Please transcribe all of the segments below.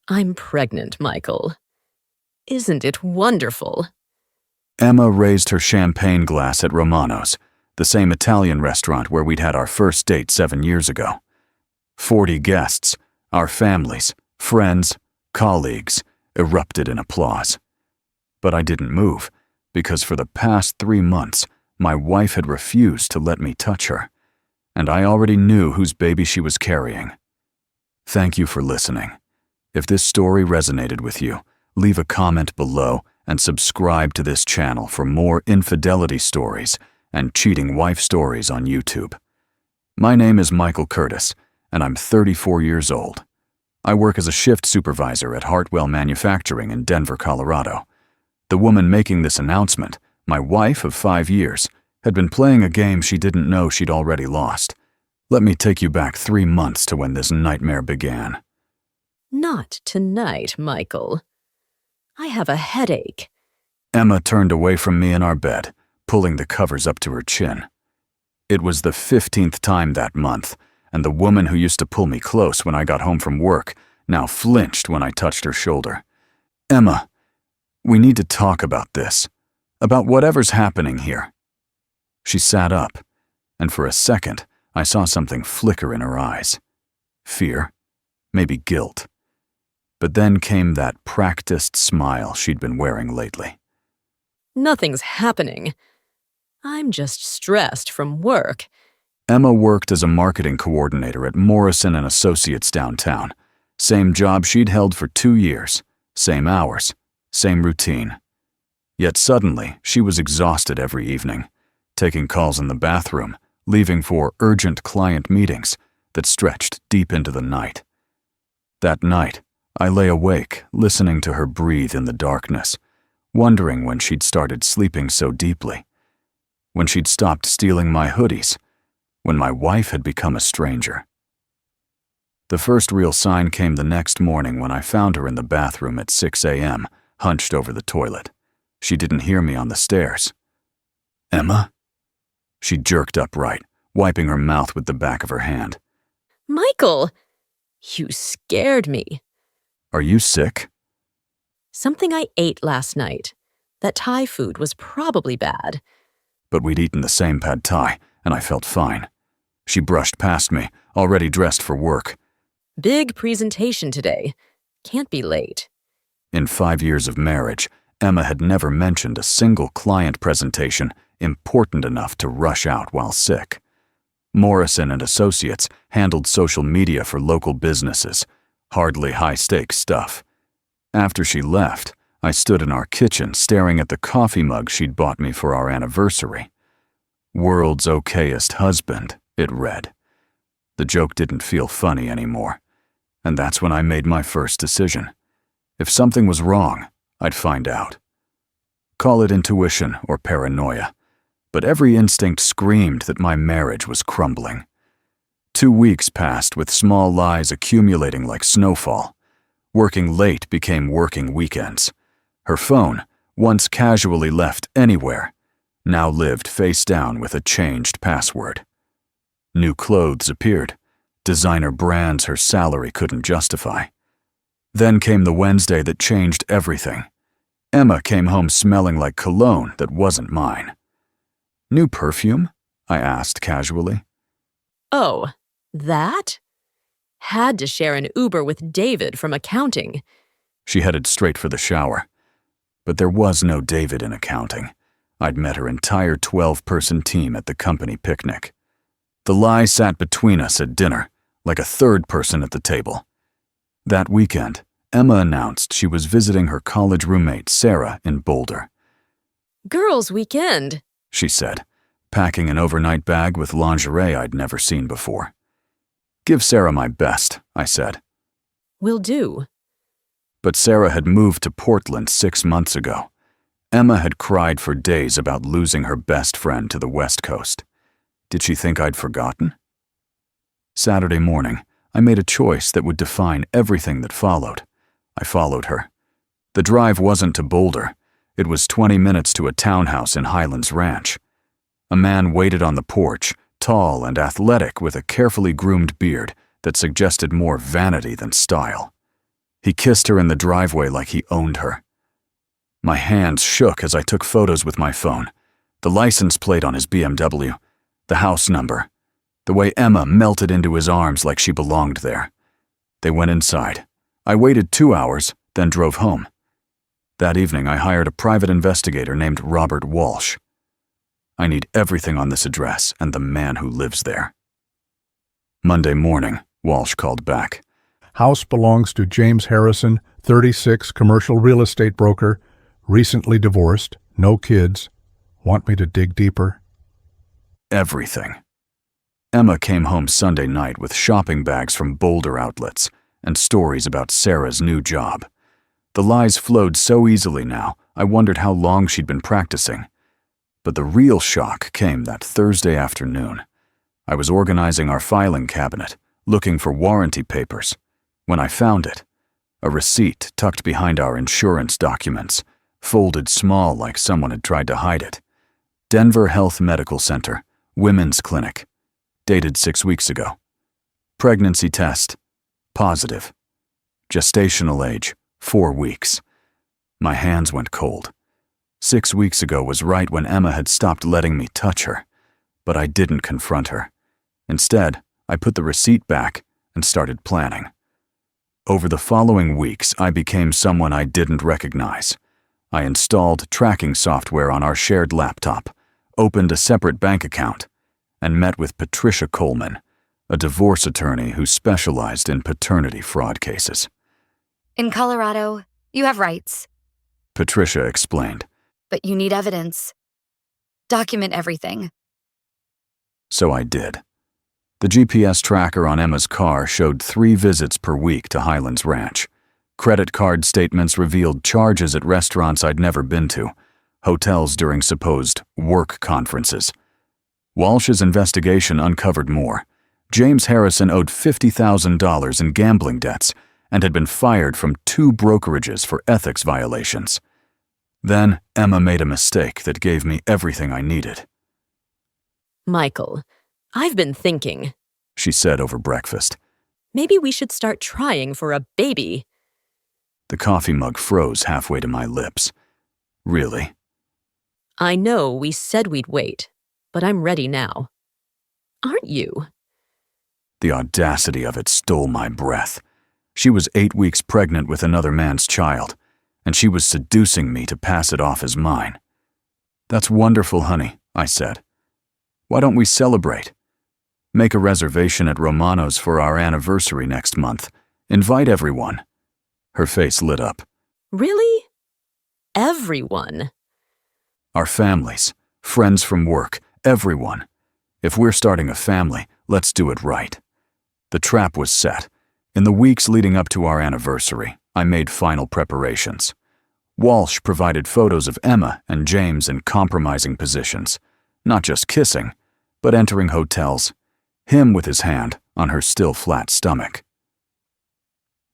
I'm pregnant, Michael. Isn't it wonderful? Emma raised her champagne glass at Romano's, the same Italian restaurant where we'd had our first date 7 years ago. 40 guests, our families, friends, colleagues, erupted in applause. But I didn't move, because for the past 3 months, my wife had refused to let me touch her, and I already knew whose baby she was carrying. Thank you for listening. If this story resonated with you, leave a comment below and subscribe to this channel for more infidelity stories and cheating wife stories on YouTube. My name is Michael Curtis, and I'm 34 years old. I work as a shift supervisor at Hartwell Manufacturing in Denver, Colorado. The woman making this announcement, my wife of 5 years, had been playing a game she didn't know she'd already lost. Let me take you back 3 months to when this nightmare began. Not tonight, Michael. I have a headache. Emma turned away from me in our bed, pulling the covers up to her chin. It was the 15th time that month, and the woman who used to pull me close when I got home from work now flinched when I touched her shoulder. Emma, we need to talk about this, about whatever's happening here. She sat up, and for a second, I saw something flicker in her eyes. Fear, maybe guilt. But then came that practiced smile she'd been wearing lately. Nothing's happening. I'm just stressed from work. Emma worked as a marketing coordinator at Morrison & Associates downtown. Same job she'd held for 2 years, same hours, same routine. Yet suddenly, she was exhausted every evening, taking calls in the bathroom, leaving for urgent client meetings that stretched deep into the night. That night, I lay awake, listening to her breathe in the darkness, wondering when she'd started sleeping so deeply, when she'd stopped stealing my hoodies, when my wife had become a stranger. The first real sign came the next morning when I found her in the bathroom at 6 a.m., hunched over the toilet. She didn't hear me on the stairs. Emma? She jerked upright, wiping her mouth with the back of her hand. Michael, you scared me. Are you sick? Something I ate last night. That Thai food was probably bad. But we'd eaten the same pad Thai, and I felt fine. She brushed past me, already dressed for work. Big presentation today. Can't be late. In 5 years of marriage, Emma had never mentioned a single client presentation important enough to rush out while sick. Morrison & Associates handled social media for local businesses, hardly high-stakes stuff. After she left, I stood in our kitchen staring at the coffee mug she'd bought me for our anniversary. "World's okayest husband," it read. The joke didn't feel funny anymore, and that's when I made my first decision. If something was wrong, I'd find out. Call it intuition or paranoia, but every instinct screamed that my marriage was crumbling. 2 weeks passed with small lies accumulating like snowfall. Working late became working weekends. Her phone, once casually left anywhere, now lived face down with a changed password. New clothes appeared, designer brands her salary couldn't justify. Then came the Wednesday that changed everything. Emma came home smelling like cologne that wasn't mine. "New perfume?" I asked casually. Oh, that? Had to share an Uber with David from accounting. She headed straight for the shower. But there was no David in accounting. I'd met her entire 12-person team at the company picnic. The lie sat between us at dinner, like a third person at the table. That weekend, Emma announced she was visiting her college roommate, Sarah, in Boulder. Girls' weekend, she said, packing an overnight bag with lingerie I'd never seen before. "Give Sarah my best," I said. Will do. But Sarah had moved to Portland 6 months ago. Emma had cried for days about losing her best friend to the West Coast. Did she think I'd forgotten? Saturday morning, I made a choice that would define everything that followed. I followed her. The drive wasn't to Boulder. It was 20 minutes to a townhouse in Highlands Ranch. A man waited on the porch, tall and athletic with a carefully groomed beard that suggested more vanity than style. He kissed her in the driveway like he owned her. My hands shook as I took photos with my phone. The license plate on his BMW, the house number, the way Emma melted into his arms like she belonged there. They went inside. I waited 2 hours, then drove home. That evening, I hired a private investigator named Robert Walsh. I need everything on this address and the man who lives there. Monday morning, Walsh called back. House belongs to James Harrison, 36, commercial real estate broker, recently divorced, no kids. Want me to dig deeper? Everything. Emma came home Sunday night with shopping bags from Boulder outlets and stories about Sarah's new job. The lies flowed so easily now, I wondered how long she'd been practicing. But the real shock came that Thursday afternoon. I was organizing our filing cabinet, looking for warranty papers, when I found it. A receipt tucked behind our insurance documents, folded small like someone had tried to hide it. Denver Health Medical Center, Women's Clinic, dated 6 weeks ago. Pregnancy test, positive. Gestational age, 4 weeks. My hands went cold. 6 weeks ago was right when Emma had stopped letting me touch her, but I didn't confront her. Instead, I put the receipt back and started planning. Over the following weeks, I became someone I didn't recognize. I installed tracking software on our shared laptop, opened a separate bank account, and met with Patricia Coleman, a divorce attorney who specialized in paternity fraud cases. In Colorado, you have rights, Patricia explained. but you need evidence. Document everything. So I did. The GPS tracker on Emma's car showed 3 visits per week to Highlands Ranch. Credit card statements revealed charges at restaurants I'd never been to, hotels during supposed work conferences. Walsh's investigation uncovered more. James Harrison owed $50,000 in gambling debts and had been fired from 2 brokerages for ethics violations. Then Emma made a mistake that gave me everything I needed. Michael, I've been thinking. She said over breakfast. Maybe we should start trying for a baby. The coffee mug froze halfway to my lips. Really? I know we said we'd wait, but I'm ready now. Aren't you? The audacity of it stole my breath. She was 8 weeks pregnant with another man's child, and she was seducing me to pass it off as mine. That's wonderful, honey, I said. Why don't we celebrate? Make a reservation at Romano's for our anniversary next month. Invite everyone. Her face lit up. Really? Everyone? Our families, friends from work, everyone. If we're starting a family, let's do it right. The trap was set. In the weeks leading up to our anniversary, I made final preparations. Walsh provided photos of Emma and James in compromising positions, not just kissing, but entering hotels, him with his hand on her still flat stomach.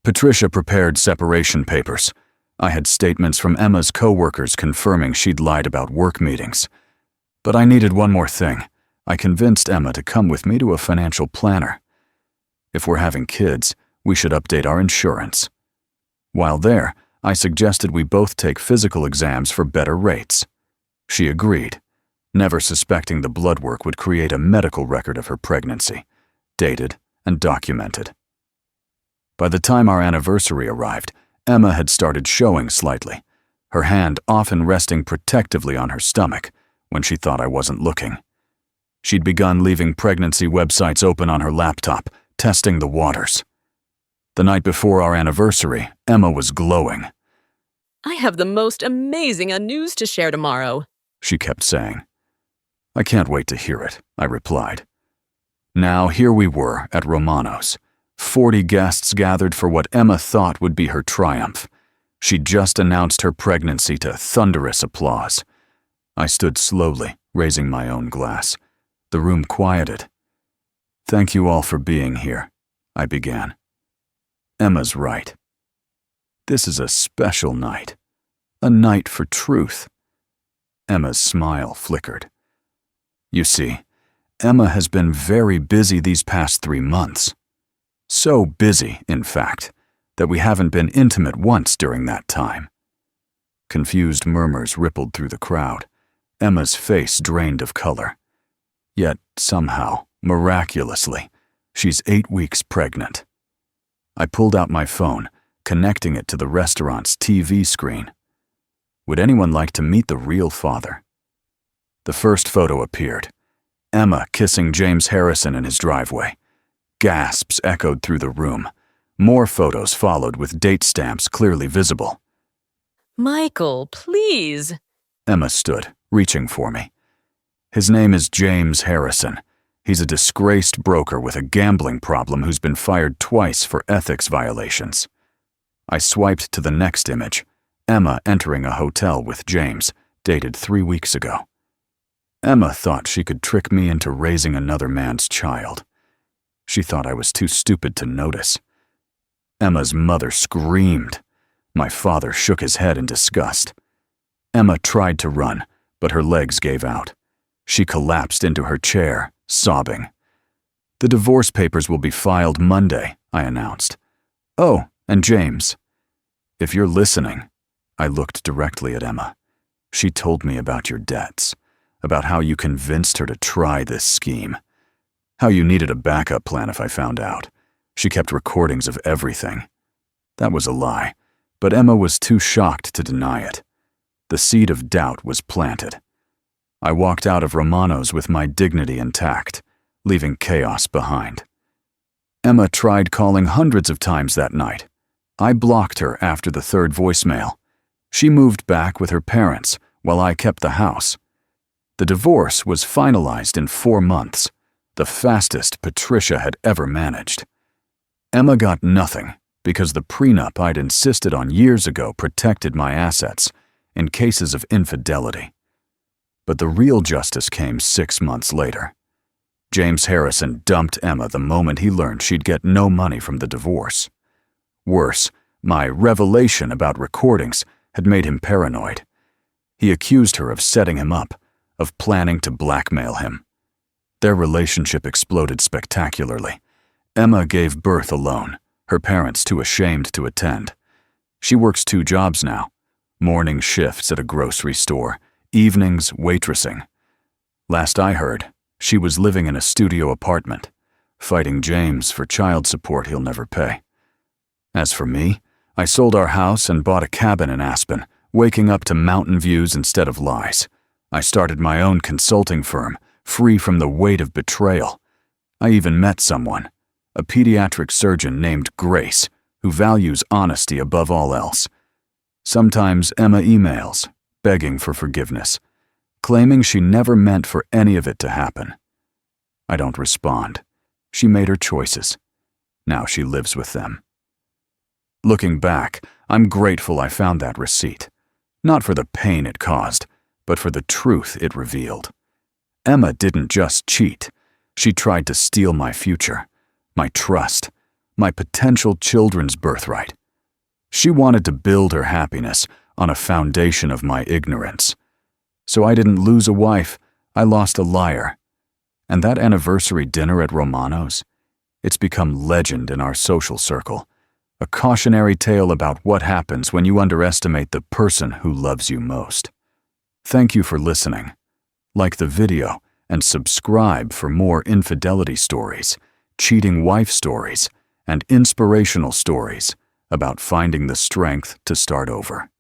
Patricia prepared separation papers. I had statements from Emma's co-workers confirming she'd lied about work meetings. But I needed one more thing. I convinced Emma to come with me to a financial planner. If we're having kids, we should update our insurance. While there, I suggested we both take physical exams for better rates. She agreed, never suspecting the blood work would create a medical record of her pregnancy, dated and documented. By the time our anniversary arrived, Emma had started showing slightly, her hand often resting protectively on her stomach when she thought I wasn't looking. She'd begun leaving pregnancy websites open on her laptop, testing the waters. The night before our anniversary, Emma was glowing. I have the most amazing news to share tomorrow, She kept saying. I can't wait to hear it, I replied. Now here we were at Romano's. 40 guests gathered for what Emma thought would be her triumph. She'd just announced her pregnancy to thunderous applause. I stood slowly, raising my own glass. The room quieted. Thank you all for being here, I began. Emma's right. This is a special night. A night for truth. Emma's smile flickered. You see, Emma has been very busy these past 3 months. So busy, in fact, that we haven't been intimate once during that time. Confused murmurs rippled through the crowd. Emma's face drained of color. Yet, somehow, miraculously, she's 8 weeks pregnant. I pulled out my phone, connecting it to the restaurant's TV screen. Would anyone like to meet the real father? The first photo appeared. Emma kissing James Harrison in his driveway. Gasps echoed through the room. More photos followed with date stamps clearly visible. Michael, please. Emma stood, reaching for me. His name is James Harrison. He's a disgraced broker with a gambling problem who's been fired twice for ethics violations. I swiped to the next image, Emma entering a hotel with James, dated 3 weeks ago. Emma thought she could trick me into raising another man's child. She thought I was too stupid to notice. Emma's mother screamed. My father shook his head in disgust. Emma tried to run, but her legs gave out. She collapsed into her chair, sobbing. "The divorce papers will be filed Monday," I announced. "Oh, and James. If you're listening," I looked directly at Emma. "She told me about your debts, about how you convinced her to try this scheme, how you needed a backup plan if I found out. She kept recordings of everything." That was a lie, but Emma was too shocked to deny it. The seed of doubt was planted. I walked out of Romano's with my dignity intact, leaving chaos behind. Emma tried calling hundreds of times that night. I blocked her after the third voicemail. She moved back with her parents while I kept the house. The divorce was finalized in 4 months, the fastest Patricia had ever managed. Emma got nothing because the prenup I'd insisted on years ago protected my assets in cases of infidelity. But the real justice came 6 months later. James Harrison dumped Emma the moment he learned she'd get no money from the divorce. Worse, my revelation about recordings had made him paranoid. He accused her of setting him up, of planning to blackmail him. Their relationship exploded spectacularly. Emma gave birth alone, her parents too ashamed to attend. She works 2 jobs now, morning shifts at a grocery store, evenings waitressing. Last I heard, she was living in a studio apartment, fighting James for child support he'll never pay. As for me, I sold our house and bought a cabin in Aspen, waking up to mountain views instead of lies. I started my own consulting firm, free from the weight of betrayal. I even met someone, a pediatric surgeon named Grace, who values honesty above all else. Sometimes Emma emails, begging for forgiveness, claiming she never meant for any of it to happen. I don't respond. She made her choices. Now she lives with them. Looking back, I'm grateful I found that receipt. Not for the pain it caused, but for the truth it revealed. Emma didn't just cheat. She tried to steal my future, my trust, my potential children's birthright. She wanted to build her happiness on a foundation of my ignorance. So I didn't lose a wife, I lost a liar. And that anniversary dinner at Romano's, it's become legend in our social circle. A cautionary tale about what happens when you underestimate the person who loves you most. Thank you for listening. Like the video and subscribe for more infidelity stories, cheating wife stories, and inspirational stories about finding the strength to start over.